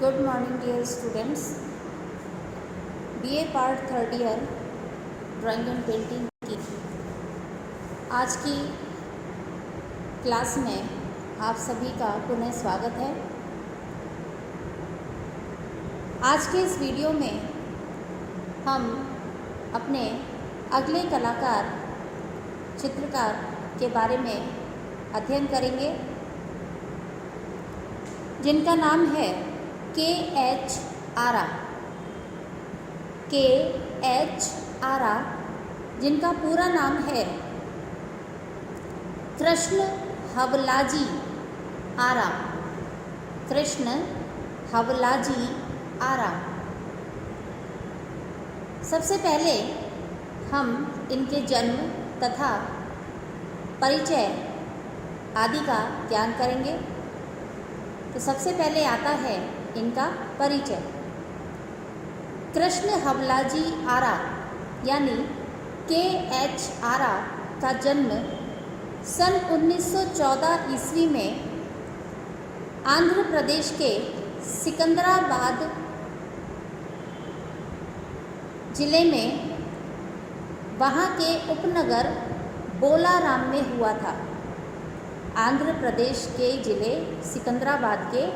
Good morning dear students. BA part third year drawing and painting की आज की class में आप सभी का पुनः स्वागत है। आज के इस वीडियो में हम अपने अगले कलाकार चित्रकार के बारे में अध्ययन करेंगे जिनका नाम है KH आरा। KH आरा जिनका पूरा नाम है कृष्ण हवलाजी आरा। कृष्ण हवलाजी आरा। सबसे पहले हम इनके जन्म तथा परिचय आदि का ज्ञान करेंगे। तो सबसे पहले आता है इनका परिचय। कृष्ण हवलाजी आरा यानी KH आरा का जन्म सन 1914 ईस्वी में आंध्र प्रदेश के सिकंदराबाद जिले में वहाँ के उपनगर बोलाराम में हुआ था। आंध्र प्रदेश के जिले सिकंदराबाद के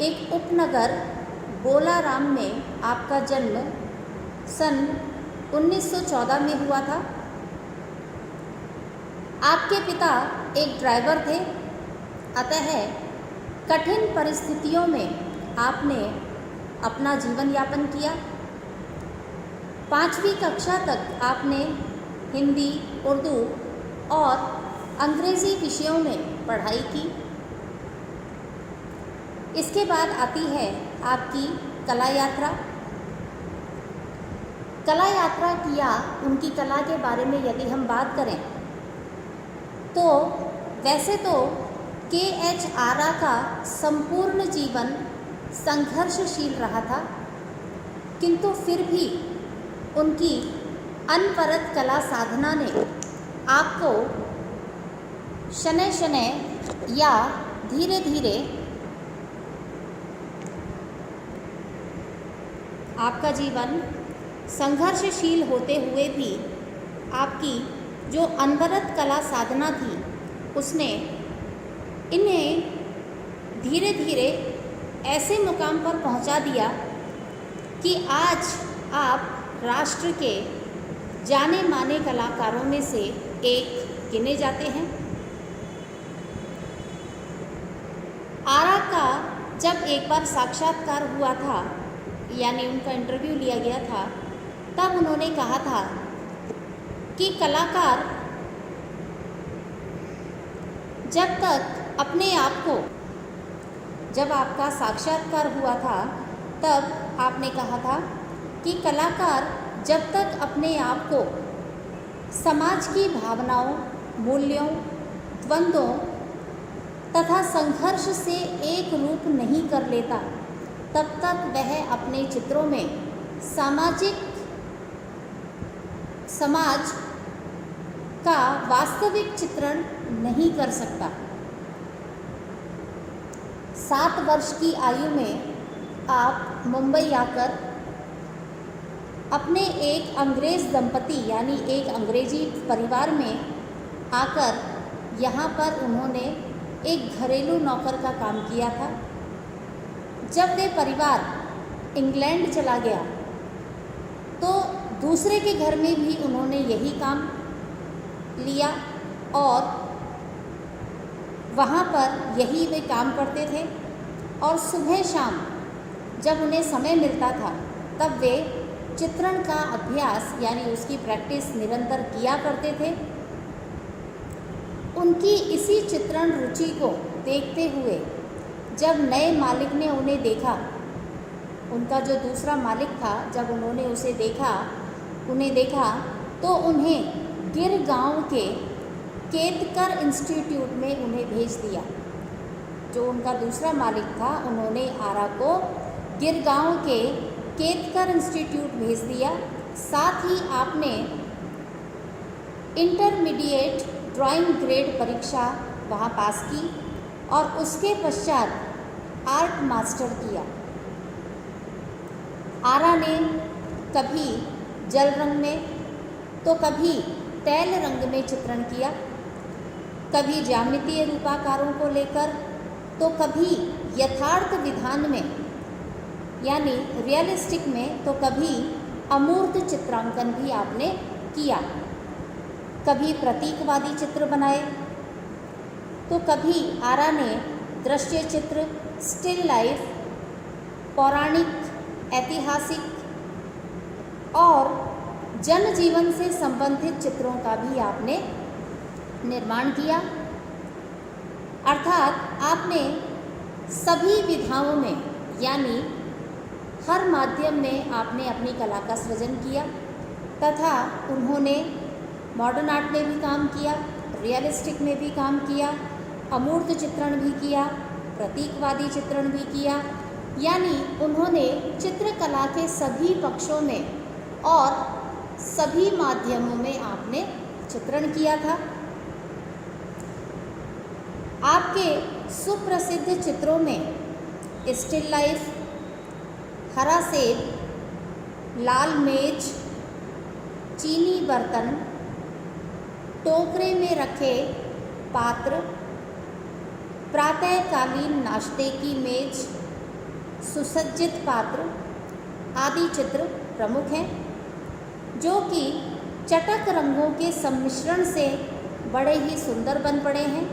एक उपनगर बोलाराम में आपका जन्म सन 1914 में हुआ था। आपके पिता एक ड्राइवर थे, अतः कठिन परिस्थितियों में आपने अपना जीवन यापन किया। 5वीं कक्षा तक आपने हिंदी, उर्दू और अंग्रेज़ी विषयों में पढ़ाई की। इसके बाद आती है आपकी कला यात्रा। कला यात्रा की या उनकी कला के बारे में यदि हम बात करें तो वैसे तो KH आरा का संपूर्ण जीवन संघर्षशील रहा था, किंतु फिर भी उनकी अनवरत कला साधना ने आपको शनै शनै या धीरे धीरे आपका जीवन संघर्षशील होते हुए भी आपकी जो अनवरत कला साधना थी उसने इन्हें धीरे धीरे ऐसे मुकाम पर पहुंचा दिया कि आज आप राष्ट्र के जाने माने कलाकारों में से एक गिने जाते हैं। आरा का जब एक बार साक्षात्कार हुआ था यानी उनका इंटरव्यू लिया गया था, तब उन्होंने कहा था कि कलाकार जब तक अपने आप को, जब आपका साक्षात्कार हुआ था तब आपने कहा था कि कलाकार जब तक अपने आप को समाज की भावनाओं, मूल्यों, द्वंद्वों तथा संघर्ष से एक रूप नहीं कर लेता, तब तक वह अपने चित्रों में समाज का वास्तविक चित्रण नहीं कर सकता। 7 वर्ष की आयु में आप मुंबई आकर अपने एक अंग्रेज़ दंपति यानी एक अंग्रेजी परिवार में आकर यहाँ पर उन्होंने एक घरेलू नौकर का काम किया था। जब वे परिवार इंग्लैंड चला गया तो दूसरे के घर में भी उन्होंने यही काम लिया और वहाँ पर यही वे काम करते थे और सुबह शाम जब उन्हें समय मिलता था तब वे चित्रण का अभ्यास यानी उसकी प्रैक्टिस निरंतर किया करते थे। उनकी इसी चित्रण रुचि को देखते हुए जब नए मालिक ने उन्हें देखा, उनका जो दूसरा मालिक था, जब उन्होंने उन्हें देखा तो उन्हें गिर गांव के केतकर इंस्टीट्यूट में उन्हें भेज दिया। जो उनका दूसरा मालिक था उन्होंने आरा को गिर गांव के केतकर इंस्टीट्यूट भेज दिया। साथ ही आपने इंटरमीडिएट ड्राइंग ग्रेड परीक्षा वहाँ पास की और उसके पश्चात आर्ट मास्टर किया। आरा ने कभी जल रंग में तो कभी तैल रंग में चित्रण किया, कभी ज्यामितीय रूपाकारों को लेकर तो कभी यथार्थ विधान में यानी रियलिस्टिक में तो कभी अमूर्त चित्रांकन भी आपने किया। कभी प्रतीकवादी चित्र बनाए तो कभी आरा ने दृश्य चित्र, स्टिल लाइफ, पौराणिक, ऐतिहासिक और जनजीवन से संबंधित चित्रों का भी आपने निर्माण किया। अर्थात आपने सभी विधाओं में यानी हर माध्यम में आपने अपनी कला का सृजन किया तथा उन्होंने मॉडर्न आर्ट में भी काम किया, रियलिस्टिक में भी काम किया, अमूर्त चित्रण भी किया, प्रतीकवादी चित्रण भी किया, यानी उन्होंने चित्रकला के सभी पक्षों में और सभी माध्यमों में आपने चित्रण किया था। आपके सुप्रसिद्ध चित्रों में स्टिल लाइफ, हरा सेब, लाल मेज, चीनी बर्तन, टोकरे में रखे पात्र, प्रातःकालीन नाश्ते की मेज, सुसज्जित पात्र आदि चित्र प्रमुख हैं, जो कि चटक रंगों के सम्मिश्रण से बड़े ही सुंदर बन पड़े हैं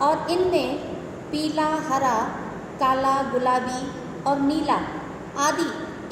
और इनमें पीला, हरा, काला, गुलाबी और नीला आदि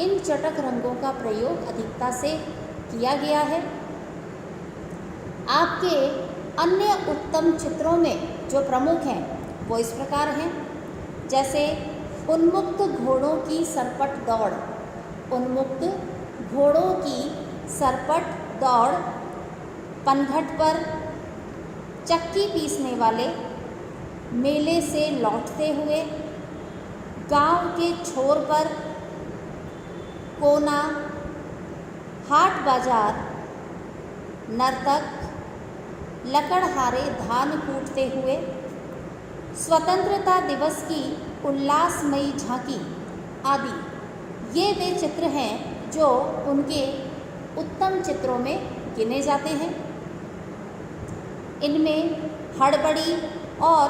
इन चटक रंगों का प्रयोग अधिकता से किया गया है। आपके अन्य उत्तम चित्रों में जो प्रमुख हैं वो इस प्रकार हैं, जैसे उन्मुक्त घोड़ों की सरपट दौड़, उन्मुक्त घोड़ों की सरपट दौड़, पनघट पर चक्की पीसने वाले, मेले से लौटते हुए, गांव के छोर पर कोना, हाट बाजार, नर्तक, लकड़हारे धान कूटते हुए, स्वतंत्रता दिवस की उल्लासमयी झांकी आदि ये वे चित्र हैं जो उनके उत्तम चित्रों में गिने जाते हैं। इनमें हड़बड़ी और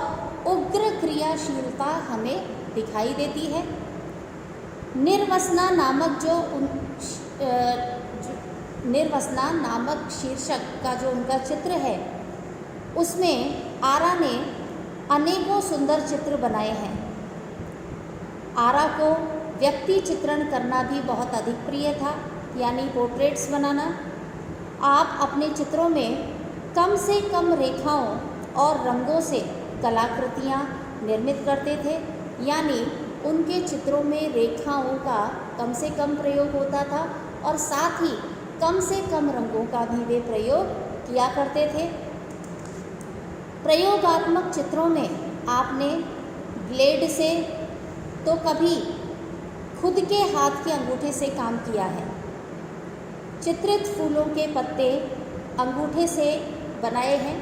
उग्र क्रियाशीलता हमें दिखाई देती है। निर्वसना नामक शीर्षक का जो उनका चित्र है उसमें आरा ने अनेकों सुंदर चित्र बनाए हैं। आरा को व्यक्ति चित्रण करना भी बहुत अधिक प्रिय था, यानी पोर्ट्रेट्स बनाना। आप अपने चित्रों में कम से कम रेखाओं और रंगों से कलाकृतियाँ निर्मित करते थे, यानी उनके चित्रों में रेखाओं का कम से कम प्रयोग होता था और साथ ही कम से कम रंगों का भी वे प्रयोग किया करते थे। प्रयोगात्मक चित्रों में आपने ब्लेड से तो कभी खुद के हाथ के अंगूठे से काम किया है। चित्रित फूलों के पत्ते अंगूठे से बनाए हैं।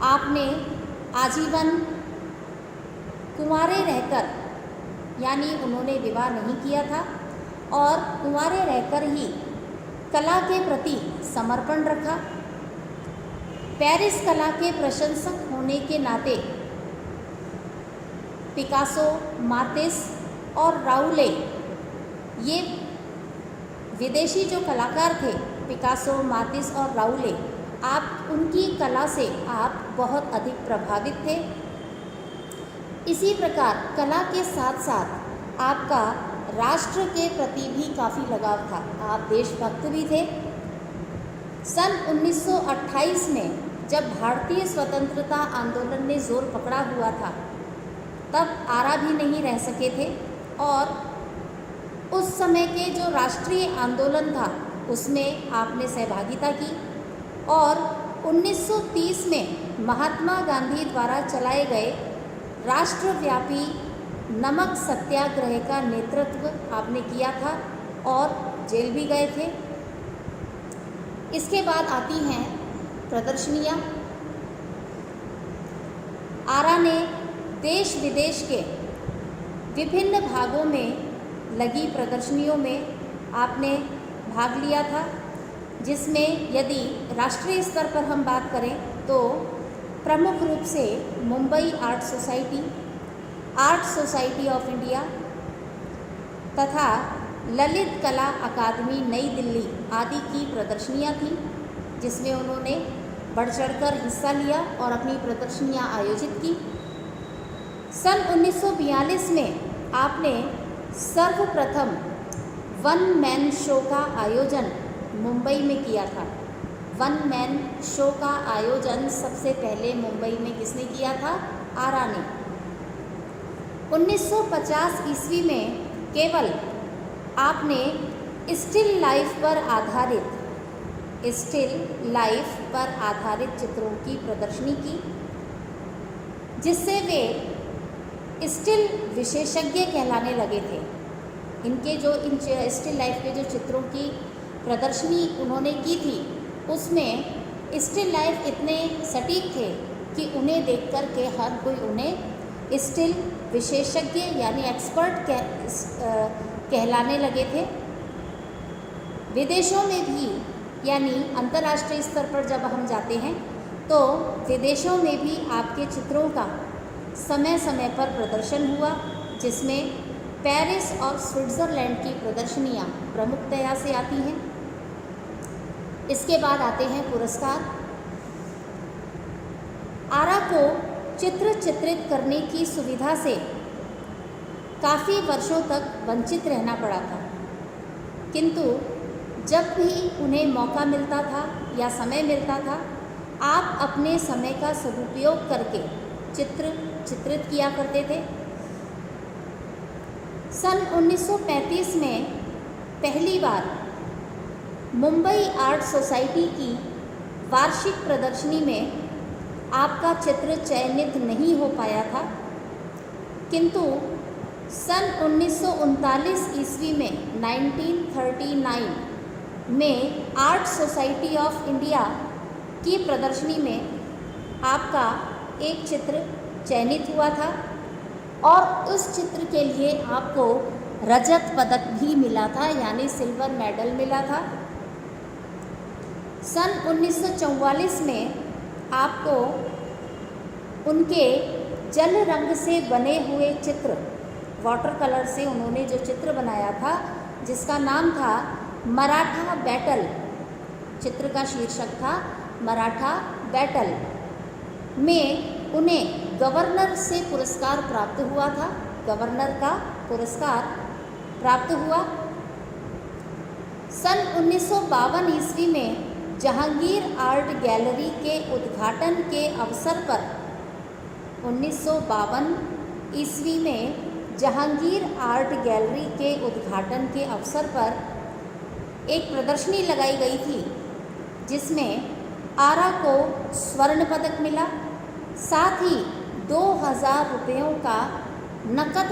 आपने आजीवन कुंवारे रहकर, यानी उन्होंने विवाह नहीं किया था और कुंवारे रहकर ही कला के प्रति समर्पण रखा। पेरिस कला के प्रशंसक होने के नाते पिकासो, मातिस और राउले, ये विदेशी जो कलाकार थे, पिकासो, मातिस और राउले, आप उनकी कला से आप बहुत अधिक प्रभावित थे। इसी प्रकार कला के साथ साथ आपका राष्ट्र के प्रति भी काफ़ी लगाव था, आप देशभक्त भी थे। सन 1928 में जब भारतीय स्वतंत्रता आंदोलन ने जोर पकड़ा हुआ था, तब आरा भी नहीं रह सके थे और उस समय के जो राष्ट्रीय आंदोलन था उसमें आपने सहभागिता की और 1930 में महात्मा गांधी द्वारा चलाए गए राष्ट्रव्यापी नमक सत्याग्रह का नेतृत्व आपने किया था और जेल भी गए थे। इसके बाद आती हैं प्रदर्शनियाँ। आरा ने देश विदेश के विभिन्न भागों में लगी प्रदर्शनियों में आपने भाग लिया था, जिसमें यदि राष्ट्रीय स्तर पर हम बात करें तो प्रमुख रूप से Mumbai art society of India तथा ललित कला अकादमी नई दिल्ली आदि की प्रदर्शनियां थीं, जिसमें उन्होंने बढ़ चढ़कर हिस्सा लिया और अपनी प्रदर्शनियां आयोजित की। सन 1942 में आपने सर्वप्रथम वन मैन शो का आयोजन मुंबई में किया था। वन मैन शो का आयोजन सबसे पहले मुंबई में किसने किया था? आरा ने। 1950 ईस्वी में केवल आपने स्टिल लाइफ पर आधारित चित्रों की प्रदर्शनी की, जिससे वे स्टिल विशेषज्ञ कहलाने लगे थे। इनके जो स्टिल लाइफ के जो चित्रों की प्रदर्शनी उन्होंने की थी, उसमें स्टिल लाइफ इतने सटीक थे कि उन्हें देख कर के हर कोई उन्हें स्टिल विशेषज्ञ यानी एक्सपर्ट कहलाने लगे थे। विदेशों में भी यानी अंतर्राष्ट्रीय स्तर पर जब हम जाते हैं तो विदेशों में भी आपके चित्रों का समय समय पर प्रदर्शन हुआ, जिसमें पेरिस और स्विट्ज़रलैंड की प्रदर्शनियाँ प्रमुखतया से आती हैं। इसके बाद आते हैं पुरस्कार। आरा को चित्रित करने की सुविधा से काफ़ी वर्षों तक वंचित रहना पड़ा था, किंतु जब भी उन्हें मौका मिलता था या समय मिलता था, आप अपने समय का सदुपयोग करके चित्रित किया करते थे। सन 1935 में पहली बार मुंबई आर्ट सोसाइटी की वार्षिक प्रदर्शनी में आपका चित्र चयनित नहीं हो पाया था, किंतु सन 1939 ईस्वी में 1939 में आर्ट सोसाइटी ऑफ इंडिया की प्रदर्शनी में आपका एक चित्र चयनित हुआ था और उस चित्र के लिए आपको रजत पदक भी मिला था, यानी सिल्वर मेडल मिला था। सन 1944 में आपको उनके जल रंग से बने हुए चित्र, वाटर कलर से उन्होंने जो चित्र बनाया था, जिसका नाम था मराठा बैटल, चित्र का शीर्षक था मराठा बैटल, में उन्हें गवर्नर से पुरस्कार प्राप्त हुआ था। गवर्नर का पुरस्कार प्राप्त हुआ। सन 1952 ईस्वी में जहांगीर आर्ट गैलरी के उद्घाटन के अवसर पर 1952 ईस्वी में जहांगीर आर्ट गैलरी के उद्घाटन के अवसर पर एक प्रदर्शनी लगाई गई थी, जिसमें आरा को स्वर्ण पदक मिला, साथ ही 2000 रुपयों का नकद